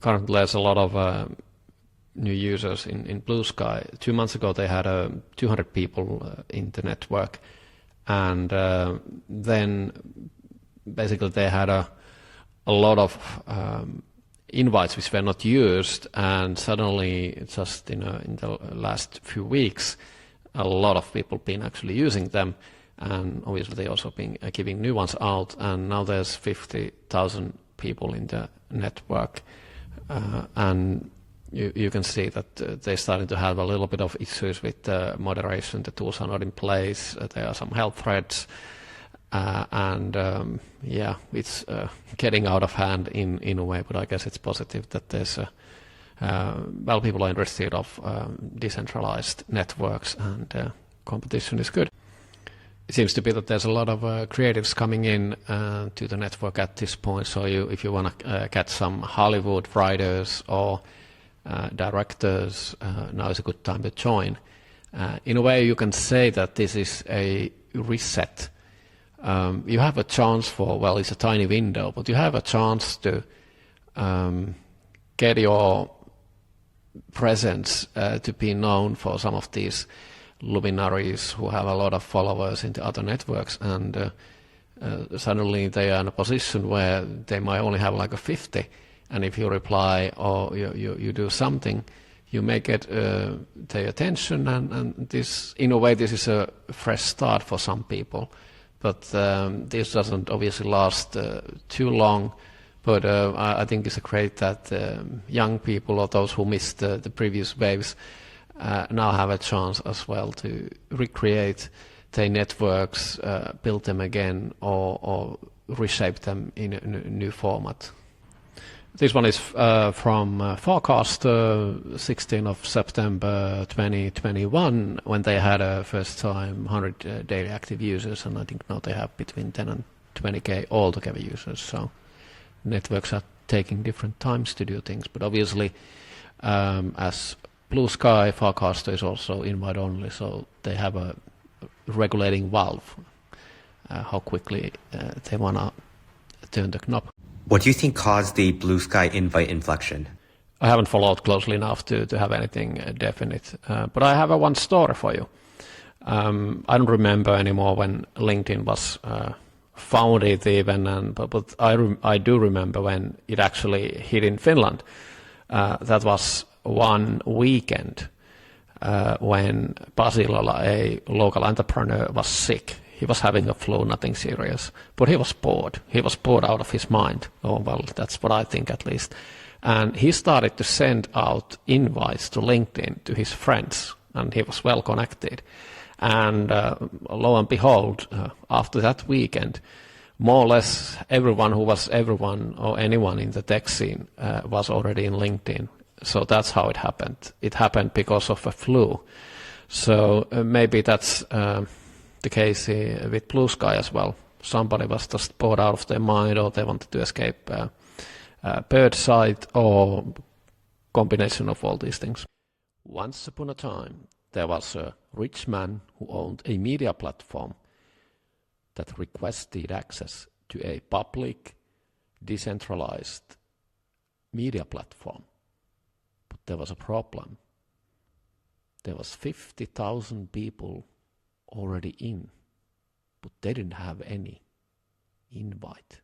currently there's a lot of new users in Blue Sky. 2 months ago they had 200 people in the network, and then basically they had a lot of invites which were not used, and suddenly just in the last few weeks a lot of people been actually using them, and obviously they also been giving new ones out, and now there's 50,000 people in the network, and you can see that they're starting to have a little bit of issues with moderation. The tools are not in place. There are some health threats, and it's getting out of hand in a way. But I guess it's positive that there's people are interested of decentralized networks, and competition is good. It seems to be that there's a lot of creatives coming in to the network at this point. So if you want to get some Hollywood writers or directors, now is a good time to join. In a way, you can say that this is a reset. You have a chance for, it's a tiny window, but you have a chance to get your presence to be known for some of these luminaries who have a lot of followers in the other networks, and suddenly they are in a position where they might only have like a 50, and if you reply or you do something, you may get their attention, and this, in a way, this is a fresh start for some people. But this doesn't obviously last too long. But I think it's great that young people or those who missed the previous waves now have a chance as well to recreate their networks, build them again, or reshape them in a new format. This one is from Forecast, 16th of September 2021, when they had a first time 100 daily active users, and I think now they have between 10 and 20k altogether users. So networks are taking different times to do things, but obviously as Blue Sky, Forecast is also invite only, so they have a regulating valve how quickly they want to turn the knob. What do you think caused the Blue Sky invite inflection? I haven't followed closely enough to have anything definite, but I have one story for you. I don't remember anymore when LinkedIn was founded even, but I do remember when it actually hit in Finland. That was one weekend when Pasilola, a local entrepreneur, was sick. He was having a flu, nothing serious, but he was bored. He was bored out of his mind. Oh, well, that's what I think at least. And he started to send out invites to LinkedIn to his friends, and he was well connected. And lo and behold, after that weekend, more or less everyone or anyone in the tech scene was already in LinkedIn. So that's how it happened. It happened because of a flu. So maybe that's the case with Blue Sky as well. Somebody was just bored out of their mind, or they wanted to escape bird sight, or combination of all these things. Once upon a time, there was a rich man who owned a media platform that requested access to a public, decentralized media platform. But there was a problem. There was 50,000 people already in, but they didn't have any invite.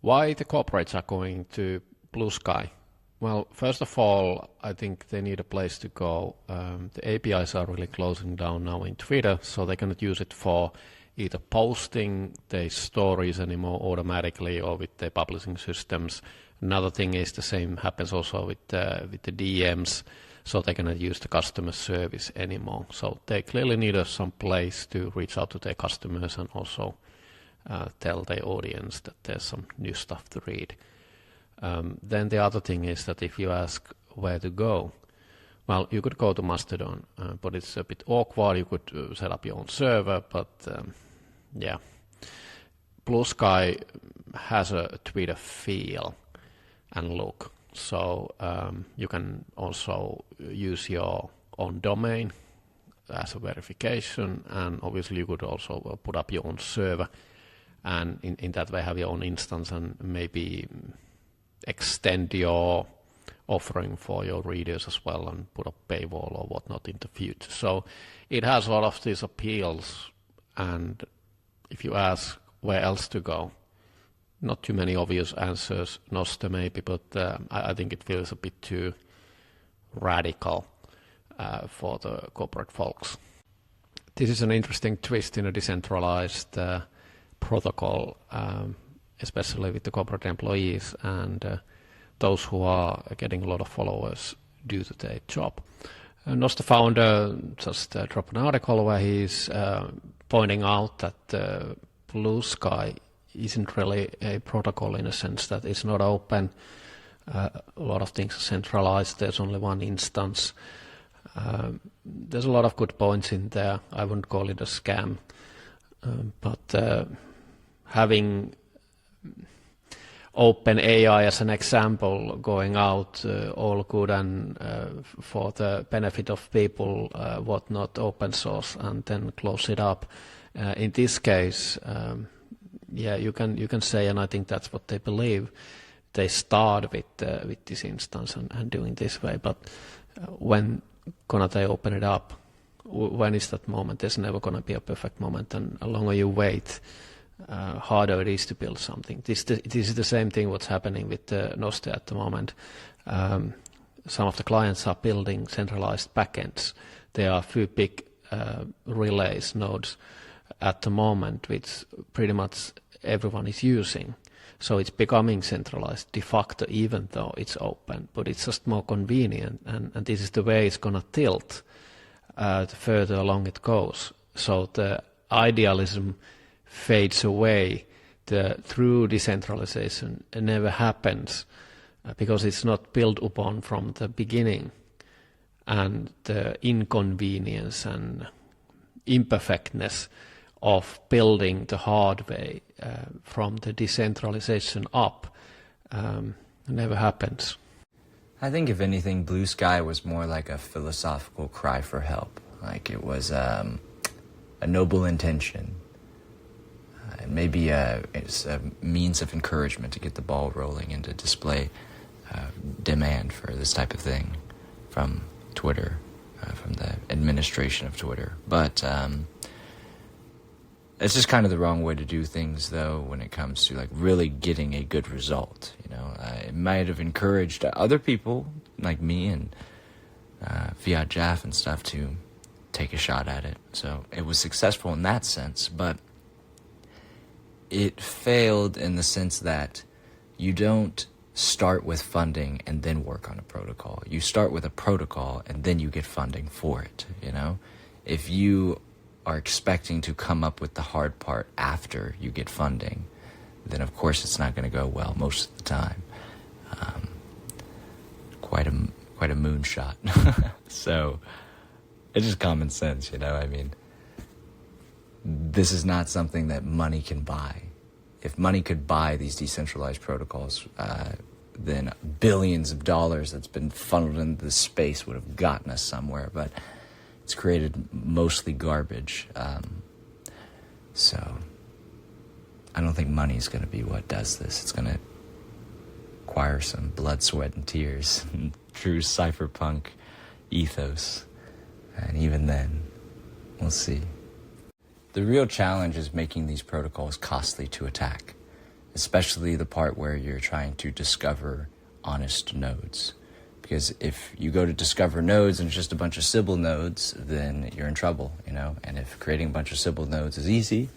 Why the corporates are going to Blue Sky? Well, first of all, I think they need a place to go. The APIs are really closing down now in Twitter, so they cannot use it for either posting their stories anymore automatically or with their publishing systems. Another thing is the same happens also with the DMs, so they cannot use the customer service anymore. So they clearly need some place to reach out to their customers and also tell their audience that there's some new stuff to read. Then the other thing is that if you ask where to go, well, you could go to Mastodon, but it's a bit awkward. You could set up your own server, but Blue Sky has a Twitter feel and look. So you can also use your own domain as a verification, and obviously you could also put up your own server, and in that way have your own instance and maybe extend your offering for your readers as well and put a paywall or whatnot in the future. So it has a lot of these appeals, and if you ask where else to go, not too many obvious answers. Nostr maybe, but I think it feels a bit too radical for the corporate folks. This is an interesting twist in a decentralized protocol, especially with the corporate employees and those who are getting a lot of followers due to their job. Nostr founder just dropped an article where he's pointing out that Blue Sky isn't really a protocol in a sense that it's not open. A lot of things are centralized. There's only one instance. There's a lot of good points in there. I wouldn't call it a scam, but having OpenAI as an example going out, all good and for the benefit of people, whatnot, open source, and then close it up. In this case, yeah, you can say, and I think that's what they believe. They start with this instance and doing this way, but when gonna they open it up? When is that moment? There's never gonna be a perfect moment, and the longer you wait, harder it is to build something. This is the same thing what's happening with Nostr at the moment. Some of the clients are building centralized backends. There are a few big relays nodes at the moment, which pretty much everyone is using. So it's becoming centralized de facto, even though it's open, but it's just more convenient, and this is the way it's going to tilt the further along it goes. So the idealism fades away. The true decentralization never happens because it's not built upon from the beginning, and the inconvenience and imperfectness of building the hard way from the decentralization up never happens. I think if anything, Blue Sky was more like a philosophical cry for help. Like it was a noble intention. And maybe it's a means of encouragement to get the ball rolling and to display demand for this type of thing from Twitter, from the administration of Twitter. But it's just kind of the wrong way to do things, though, when it comes to like really getting a good result. You know, it might have encouraged other people like me and Fiat Jaff and stuff to take a shot at it. So it was successful in that sense, but it failed in the sense that you don't start with funding and then work on a protocol. You start with a protocol and then you get funding for it. You know, if you are expecting to come up with the hard part after you get funding, then of course it's not going to go well most of the time. Quite a moonshot. So it's just common sense, you know. I mean, this is not something that money can buy. If money could buy these decentralized protocols, then billions of dollars that's been funneled into this space would have gotten us somewhere. But it's created mostly garbage. So I don't think money is going to be what does this. It's going to require some blood, sweat, and tears, and true cypherpunk ethos. And even then, we'll see. The real challenge is making these protocols costly to attack, especially the part where you're trying to discover honest nodes. Because if you go to discover nodes and it's just a bunch of Sybil nodes, then you're in trouble, you know. And if creating a bunch of Sybil nodes is easy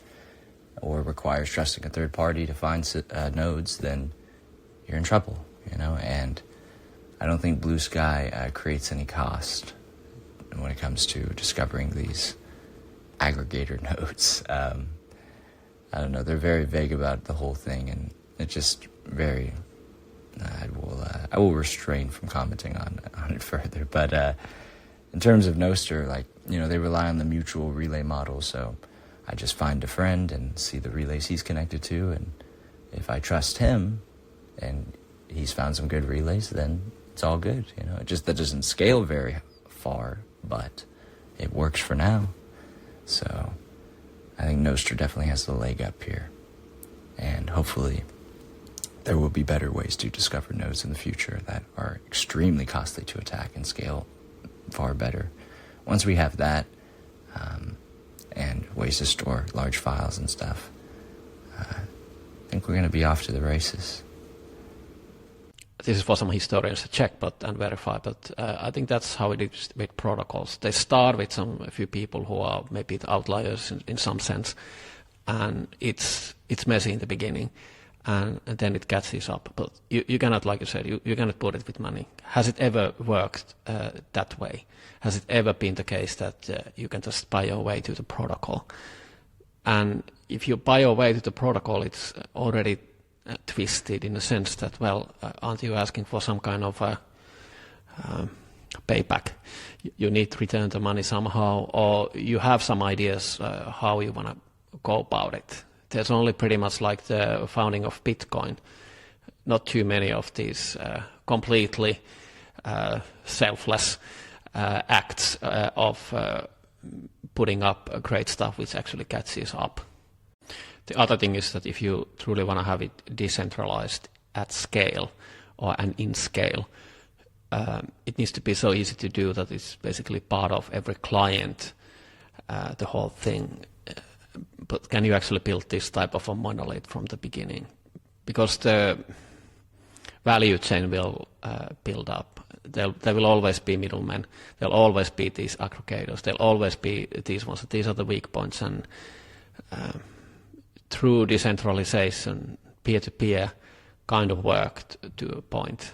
or requires trusting a third party to find nodes, then you're in trouble, you know. And I don't think Blue Sky creates any cost when it comes to discovering these aggregator nodes. I don't know, they're very vague about the whole thing, and it's just very... I will refrain from commenting on it further. But in terms of Nostr, like, you know, they rely on the mutual relay model. So I just find a friend and see the relays he's connected to, and if I trust him and he's found some good relays, then it's all good. You know, that doesn't scale very far, but it works for now. So I think Nostr definitely has the leg up here, and hopefully there will be better ways to discover nodes in the future that are extremely costly to attack and scale far better. Once we have that, and ways to store large files and stuff, I think we're going to be off to the races. This is for some historians to check and verify, but I think that's how it is with protocols. They start with a few people who are maybe the outliers in some sense, and it's messy in the beginning, and then it catches up. But you cannot, like you said, you cannot put it with money. Has it ever worked that way? Has it ever been the case that you can just buy your way to the protocol? And if you buy your way to the protocol, it's already twisted in the sense that, well, aren't you asking for some kind of payback? You need to return the money somehow, or you have some ideas how you want to go about it. There's only pretty much like the founding of Bitcoin, not too many of these completely selfless acts of putting up great stuff which actually catches up. The other thing is that if you truly want to have it decentralized at scale and in scale, it needs to be so easy to do that it's basically part of every client, the whole thing. But can you actually build this type of a monolith from the beginning? Because the value chain will build up. There will always be middlemen. There'll always be these aggregators. There'll always be these ones. These are the weak points. And through decentralization, peer-to-peer kind of worked to a point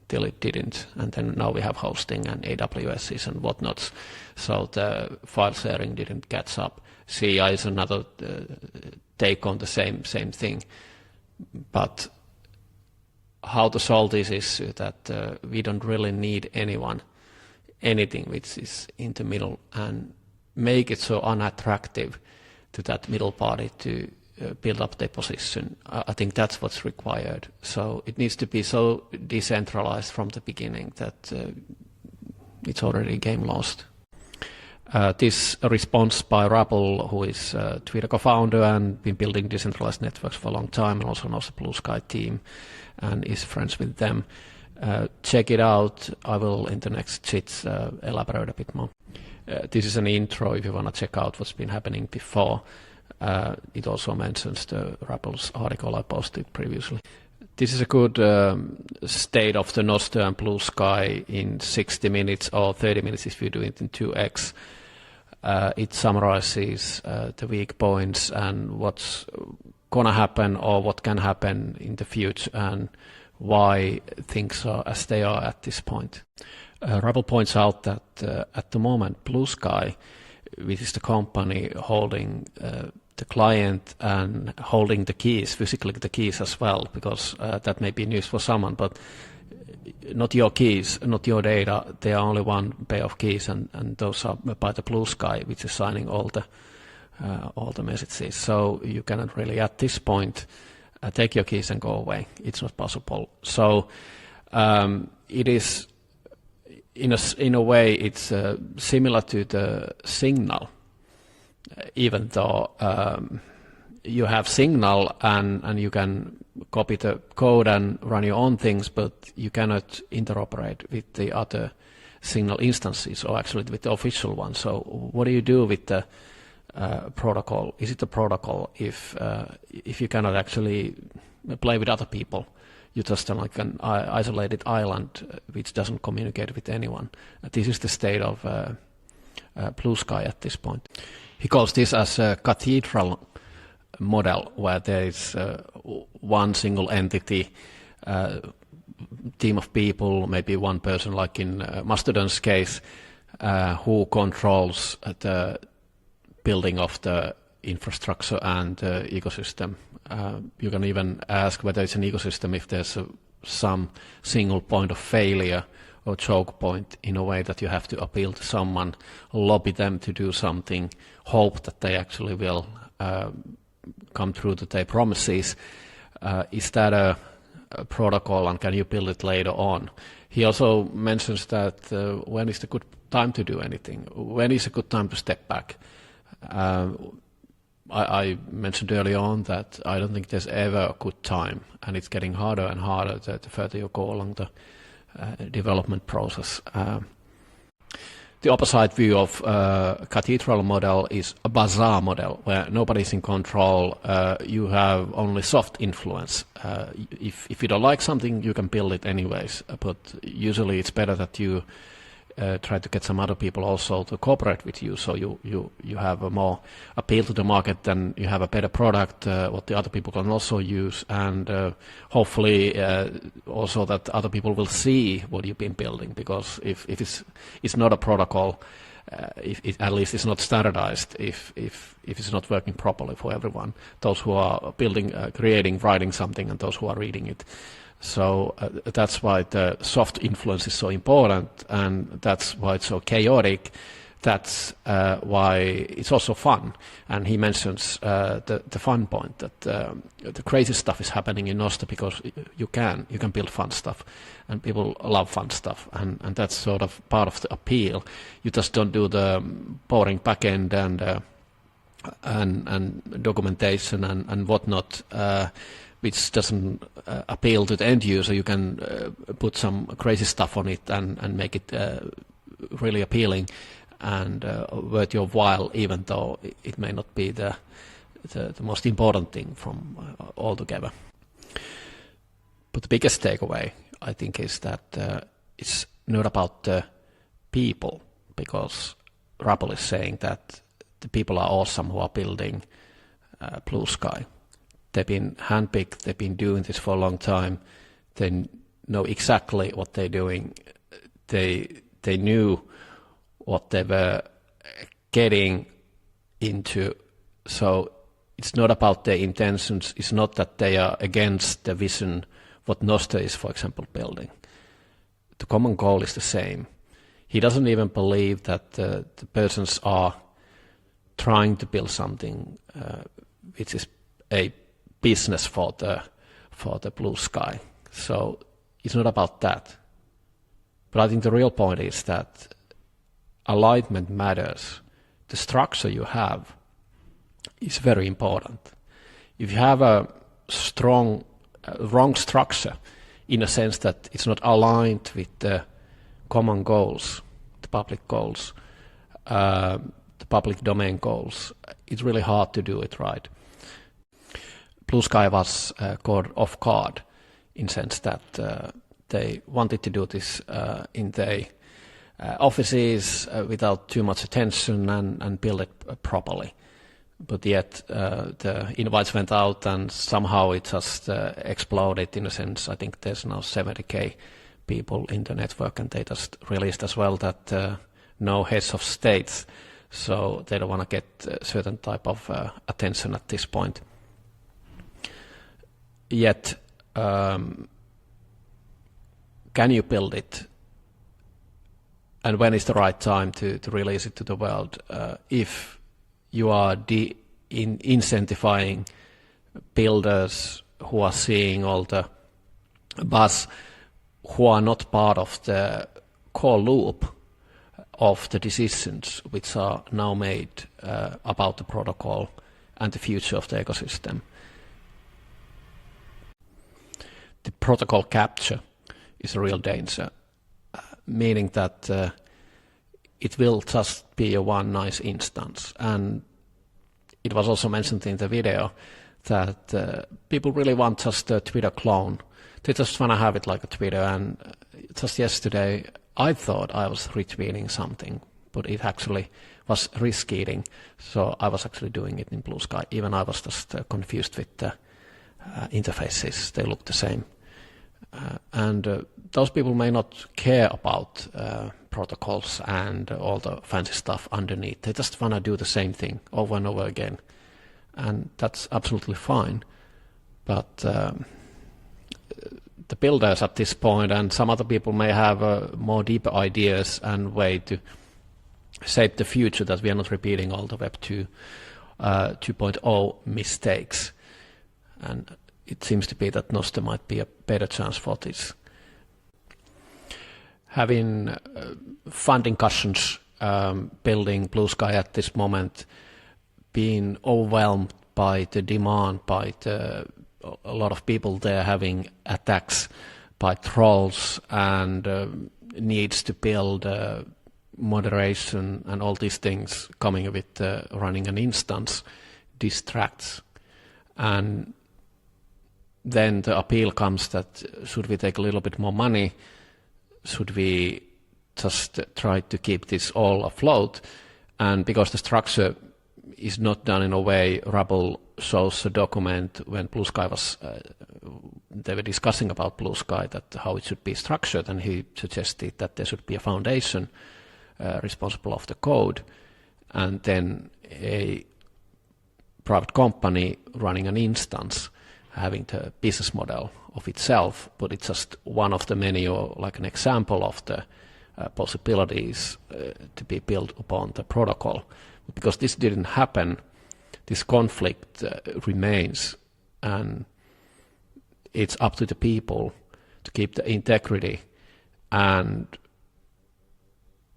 till it didn't. And then now we have hosting and AWSs and whatnots. So the file sharing didn't catch up. CI is another take on the same thing. But how to solve this issue that we don't really need anything which is in the middle, and make it so unattractive to that middle party to build up their position. I think that's what's required. So it needs to be so decentralized from the beginning that it's already game lost. This response by Rabble, who is Twitter co-founder and been building decentralized networks for a long time, and also knows the Blue Sky team and is friends with them. Check it out. I will, in the next chits, elaborate a bit more. This is an intro if you want to check out what's been happening before. It also mentions the Rabble's article I posted previously. This is a good state of the Nostr and Blue Sky in 60 minutes or 30 minutes if you do it in 2x. It summarizes the weak points and what's going to happen or what can happen in the future and why things are as they are at this point. Rabble points out that at the moment Blue Sky, which is the company holding the client and holding the keys, physically the keys as well, because that may be news for someone, but not your keys, not your data. There are only one pair of keys, and those are by the Blue Sky, which is signing all the messages. So you cannot really, at this point, take your keys and go away. It's not possible. So it is, in a way, it's similar to the Signal. Even though you have Signal and you can copy the code and run your own things, but you cannot interoperate with the other Signal instances or actually with the official one. So what do you do with the protocol? Is it a protocol if you cannot actually play with other people? You're just like an isolated island which doesn't communicate with anyone. This is the state of Blue Sky at this point. He calls this as a cathedral model, where there is one single entity, team of people, maybe one person, like in Mastodon's case, who controls the building of the infrastructure and the ecosystem. You can even ask whether it's an ecosystem if there's some single point of failure or choke point, in a way that you have to appeal to someone, lobby them to do something, hope that they actually will come through to their promises. Is that a protocol, and can you build it later on? He also mentions that when is the good time to do anything? When is a good time to step back? I mentioned early on that I don't think there's ever a good time, and it's getting harder and harder the further you go along the development process. The opposite view of cathedral model is a bazaar model, where nobody's in control. You have only soft influence. If you don't like something, you can build it anyways. But usually it's better that you try to get some other people also to cooperate with you, so you have a more appeal to the market, then you have a better product what the other people can also use, and hopefully also that other people will see what you've been building, because if it's not a protocol, if at least it's not standardized, if it's not working properly for everyone, those who are building, creating, writing something, and those who are reading it. So that's why the soft influence is so important, and that's why it's so chaotic. That's why it's also fun. And he mentions the fun point, that the crazy stuff is happening in Nostr because you can build fun stuff, and people love fun stuff, and that's sort of part of the appeal. You just don't do the boring backend and documentation and whatnot, which doesn't appeal to the end user. You can put some crazy stuff on it and make it really appealing and worth your while, even though it may not be the most important thing from altogether. But the biggest takeaway, I think, is that it's not about the people, because Rappel is saying that the people are awesome who are building Blue Sky. They've been handpicked, they've been doing this for a long time, they know exactly what they're doing, they knew what they were getting into. So it's not about their intentions, it's not that they are against the vision, what Nostr is, for example, building. The common goal is the same. He doesn't even believe that the persons are trying to build something which is a business for the Blue Sky. So it's not about that. But I think the real point is that alignment matters. The structure you have is very important. If you have a strong, wrong structure, in a sense that it's not aligned with the common goals, the public goals, the public domain goals, it's really hard to do it right. Blue Sky was caught off guard in sense that they wanted to do this in their offices without too much attention and build it properly. But yet the invites went out and somehow it just exploded in a sense. I think there's now 70,000 people in the network, and they just released as well that no heads of states, so they don't want to get a certain type of attention at this point. Yet, can you build it? And when is the right time to release it to the world? If you are incentivizing builders who are seeing all the buzz, who are not part of the core loop of the decisions which are now made about the protocol and the future of the ecosystem. The protocol capture is a real danger, meaning that it will just be a one nice instance. And it was also mentioned in the video that people really want just a Twitter clone. They just want to have it like a Twitter. And just yesterday, I thought I was retweeting something, but it actually was retweeting. So I was actually doing it in Blue Sky. Even I was just confused with the interfaces. They look the same. And those people may not care about protocols and all the fancy stuff underneath. They just want to do the same thing over and over again. And that's absolutely fine. But the builders at this point and some other people may have more deeper ideas and way to shape the future, that we are not repeating all the Web 2.0 mistakes. And it seems to be that Nostr might be a better chance for this. Having funding cushions building Blue Sky at this moment, been overwhelmed by the demand, by a lot of people there having attacks by trolls and needs to build moderation and all these things coming with running an instance distracts. And then the appeal comes that should we take a little bit more money? Should we just try to keep this all afloat? And because the structure is not done in a way, Rubble shows a document when Blue Sky was, they were discussing about Blue Sky, that how it should be structured, and he suggested that there should be a foundation responsible of the code, and then a private company running an instance, having the business model of itself, but it's just one of the many, or like an example of the possibilities to be built upon the protocol. Because this didn't happen, this conflict remains, and it's up to the people to keep the integrity. And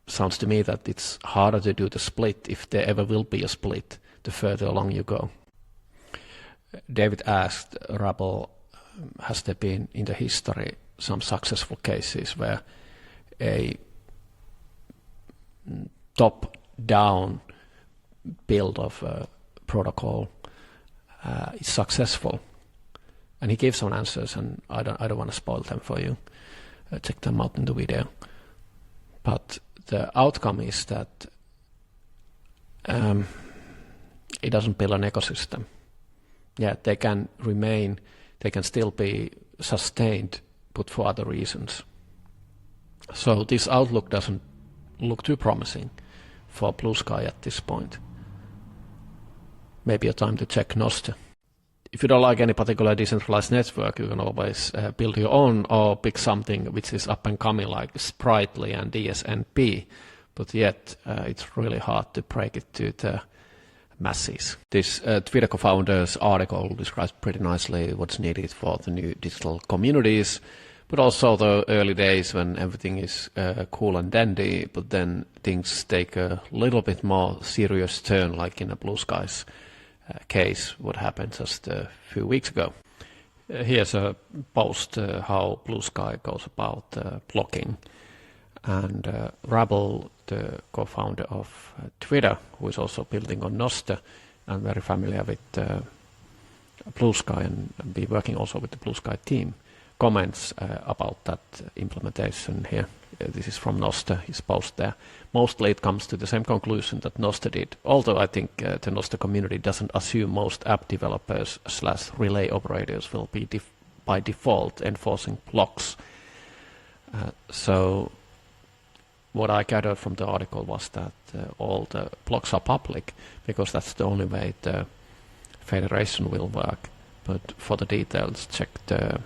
sounds to me that it's harder to do the split, if there ever will be a split, the further along you go. David asked Rubble, has there been in the history some successful cases where a top-down build of a protocol is successful? And he gave some answers, and I don't want to spoil them for you. Check them out in the video. But the outcome is that it doesn't build an ecosystem. Yeah, they can remain, they can still be sustained, but for other reasons. So this outlook doesn't look too promising for Blue Sky at this point. Maybe a time to check Nostr. If you don't like any particular decentralized network, you can always build your own or pick something which is up and coming like Sprightly and DSNP, but yet it's really hard to break it to the masses. This Twitter co-founder's article describes pretty nicely what's needed for the new digital communities, but also the early days when everything is cool and dandy, but then things take a little bit more serious turn, like in a Blue Sky's case, what happened just a few weeks ago. Here's a post how Blue Sky goes about blocking. And Rubble, the co-founder of Twitter, who is also building on Nostr and very familiar with Blue Sky and be working also with the Blue Sky team, comments about that implementation here. This is from Nostr, his post there. Mostly it comes to the same conclusion that Nostr did, although I think the Nostr community doesn't assume most app developers / relay operators will be by default enforcing blocks. So what I gathered from the article was that all the blocks are public, because that's the only way the federation will work. But for the details, check the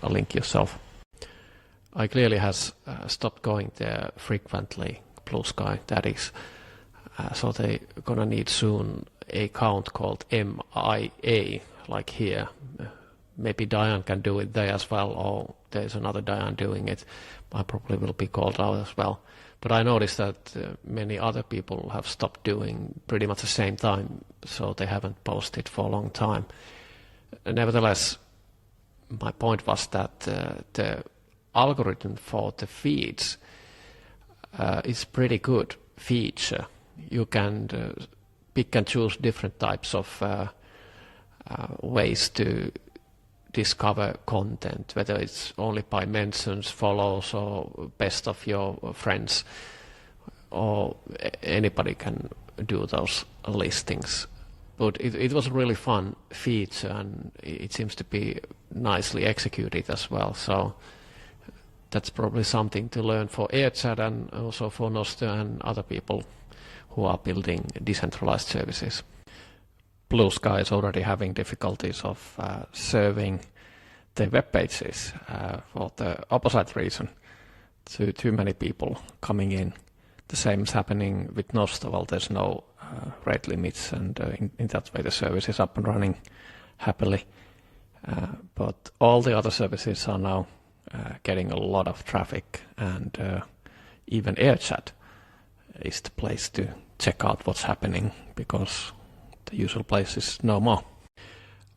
link yourself. I clearly has stopped going there frequently, Blue Sky, that is. So they're gonna need soon a account called MIA, like here. Maybe Diane can do it there as well, or there's another Diane doing it. I probably will be called out as well. But I noticed that many other people have stopped doing pretty much the same time, so they haven't posted for a long time. Nevertheless, my point was that the algorithm for the feeds is pretty good feature. You can pick and choose different types of ways to discover content, whether it's only by mentions, follows, or best of your friends, or anybody can do those listings. But it was a really fun feature, and it seems to be nicely executed as well. So that's probably something to learn for AirChat and also for Nostr and other people who are building decentralized services. Blue Sky is already having difficulties of serving the web pages for the opposite reason. Too many people coming in. The same is happening with Nostr. Well, there's no rate limits, and in that way the service is up and running happily. But all the other services are now getting a lot of traffic, and even AirChat is the place to check out what's happening, because the usual places no more.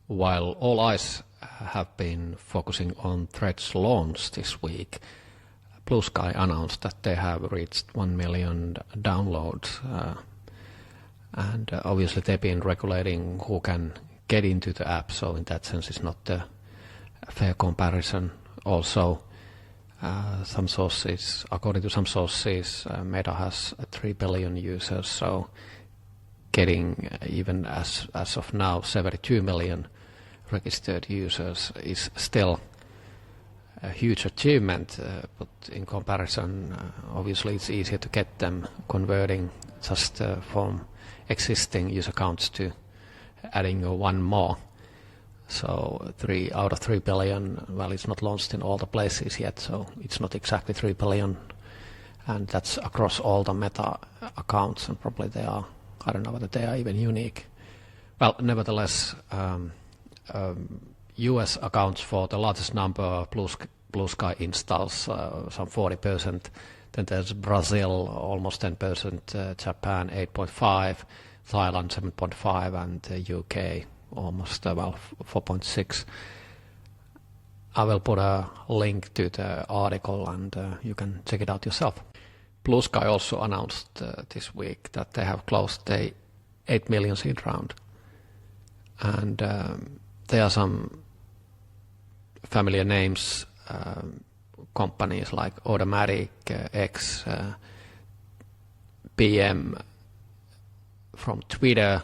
While all eyes have been focusing on Threads launch this week, Blue Sky announced that they have reached 1 million downloads, and obviously they've been regulating who can get into the app, so in that sense it's not a fair comparison. Also, some sources, according to some sources, Meta has 3 billion users, so getting even as of now 72 million registered users is still a huge achievement, but in comparison, obviously it's easier to get them converting just from existing user accounts to adding one more. So 3 out of 3 billion, well, it's not launched in all the places yet, so it's not exactly 3 billion, and that's across all the Meta accounts, and probably they are, I don't know whether they are even unique. Well, nevertheless, US accounts for the largest number of Blue Sky installs, some 40%. Then there's Brazil, almost 10%, Japan 8.5%, Thailand 7.5%, and the UK almost 4.6%. I will put a link to the article and you can check it out yourself. Blue Sky also announced this week that they have closed the 8 million seed round. And there are some familiar names, companies like Automatic, X, BM from Twitter,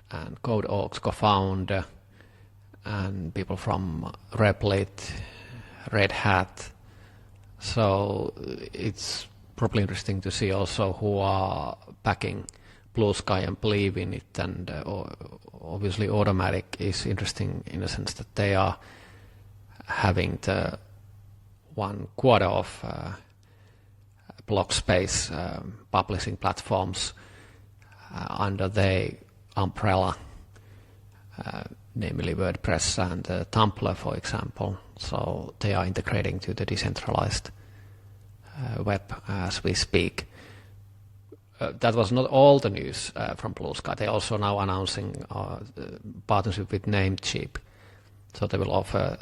and CodeOrgs co-founder, and people from Replit, Red Hat. So it's probably interesting to see also who are backing Blue Sky and believe in it. And obviously Automatic is interesting in the sense that they are having the 1/4 of block space publishing platforms under their umbrella, namely WordPress and Tumblr, for example. So they are integrating to the decentralized web as we speak. That was not all the news from Blue Sky. They're also now announcing partnership with Namecheap. So they will offer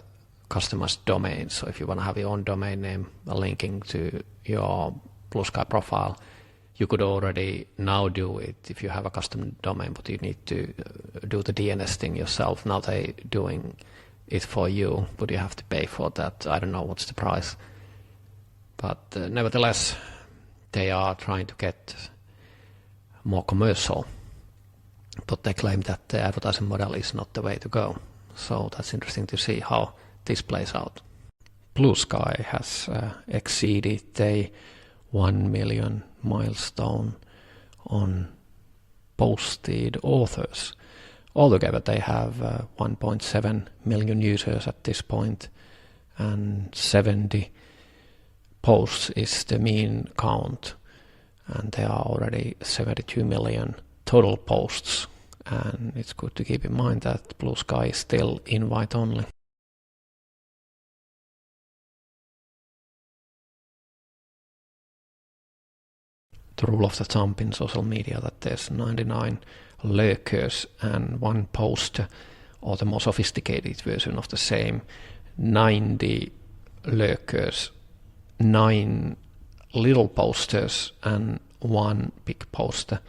customized domains. So if you want to have your own domain name linking to your Blue Sky profile, you could already now do it if you have a custom domain, but you need to do the DNS thing yourself. Now they're doing it for you, but you have to pay for that. I don't know what's the price. But nevertheless, they are trying to get more commercial. But they claim that the advertising model is not the way to go. So that's interesting to see how this plays out. Blue Sky has exceeded the 1 million milestone on posted authors. Altogether they have 1.7 million users at this point, and 70 posts is the mean count, and there are already 72 million total posts. And it's good to keep in mind that Blue Sky is still invite only. The rule of the thumb in social media that there's 99 lurkers and one poster, or the more sophisticated version of the same, 90 lurkers, 9 little posters and 1 big poster.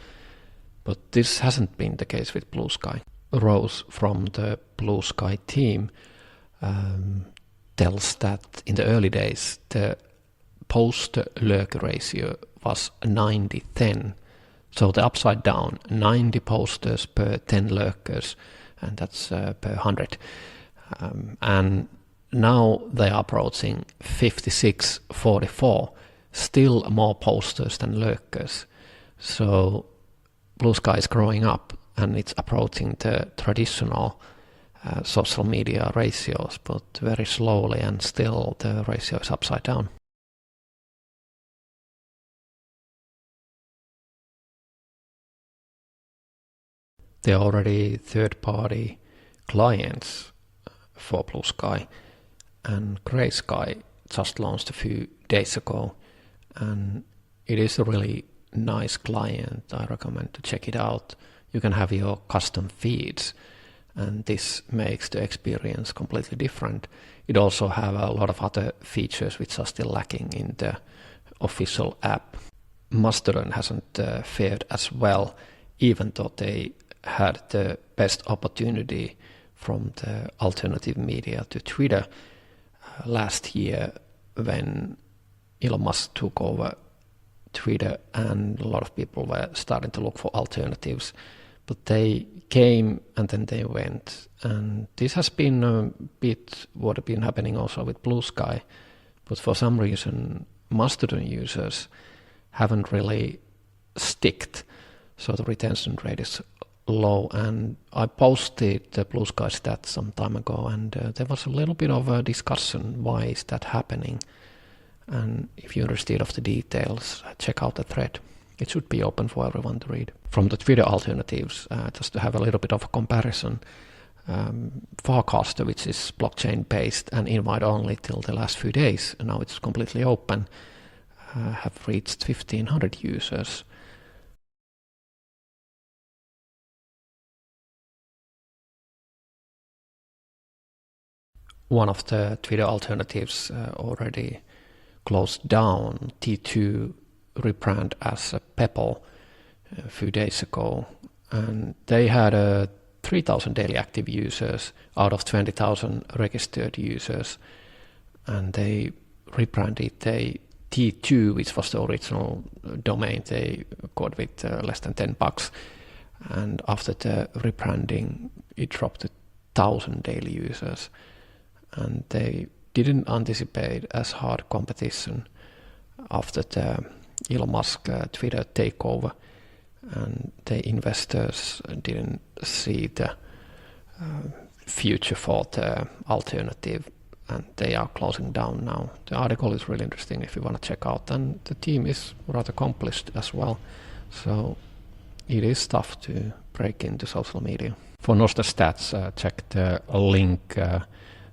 But this hasn't been the case with Blue Sky. Rose from the Blue Sky team tells that in the early days the post-lurker ratio was 90-10. So the upside down, 90 posters per 10 lurkers, and that's per 100. And now they are approaching 56-44, still more posters than lurkers. So Blue Sky is growing up, and it's approaching the traditional social media ratios, but very slowly, and still the ratio is upside down. There are already third-party clients for Blue Sky, and Grey Sky just launched a few days ago, and it is a really nice client. I recommend to check it out. you can have your custom feeds, and this makes the experience completely different. It also have a lot of other features which are still lacking in the official app. Mastodon hasn't fared as well, even though they had the best opportunity from the alternative media to Twitter last year when Elon Musk took over Twitter, and a lot of people were starting to look for alternatives. But they came and then they went. And this has been a bit what has been happening also with Blue Sky. But for some reason, Mastodon users haven't really sticked. So the retention rate is low. And I posted the Blue Sky stats some time ago, and there was a little bit of a discussion. Why is that happening? And if you're interested of the details, check out the thread. It should be open for everyone to read. From the Twitter alternatives, just to have a little bit of a comparison, Farcaster, which is blockchain-based and invite-only till the last few days, and now it's completely open, have reached 1,500 users. One of the Twitter alternatives already closed down. T2 rebrand as a Pebble a few days ago, and they had 3,000 daily active users out of 20,000 registered users, and they rebranded the T2, which was the original domain they got with less than $10, and after the rebranding it dropped to 1,000 daily users, and they didn't anticipate as hard competition after the Elon Musk Twitter takeover, and the investors didn't see the future for the alternative, and they are closing down now. The article is really interesting if you want to check out, and the team is rather accomplished as well, so it is tough to break into social media. For Nostr stats, check the link.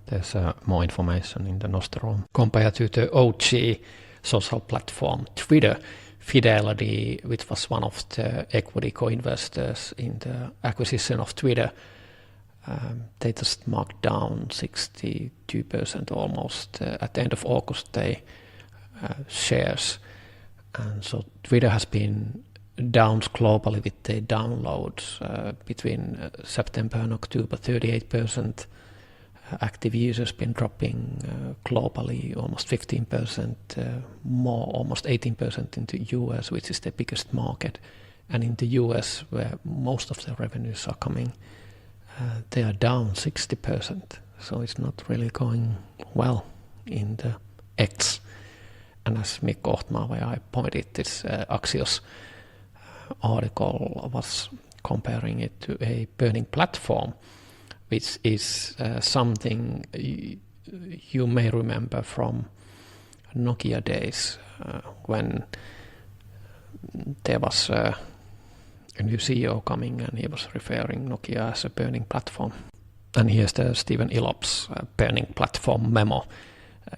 There's more information in the Nostr room. Compared to the OG social platform Twitter, Fidelity, which was one of the equity co-investors in the acquisition of Twitter, they just marked down 62% almost at the end of August, they shares. And so Twitter has been down globally with the downloads between September and October, 38%. Active users been dropping globally almost 15%, more almost 18% in the US, which is the biggest market. And in the US, where most of the revenues are coming, they are down 60%. So it's not really going well in the X. And as Mikko Ohtmaa, where I pointed this Axios article, was comparing it to a burning platform, which is something you may remember from Nokia days when there was a new CEO coming and he was referring Nokia as a burning platform. And here's the Stephen Illop's burning platform memo,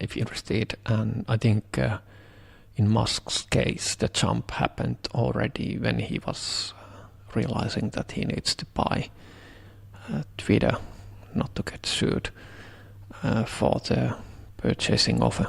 if you're interested. And I think in Musk's case, the jump happened already when he was realizing that he needs to buy Twitter not to get sued for the purchasing offer.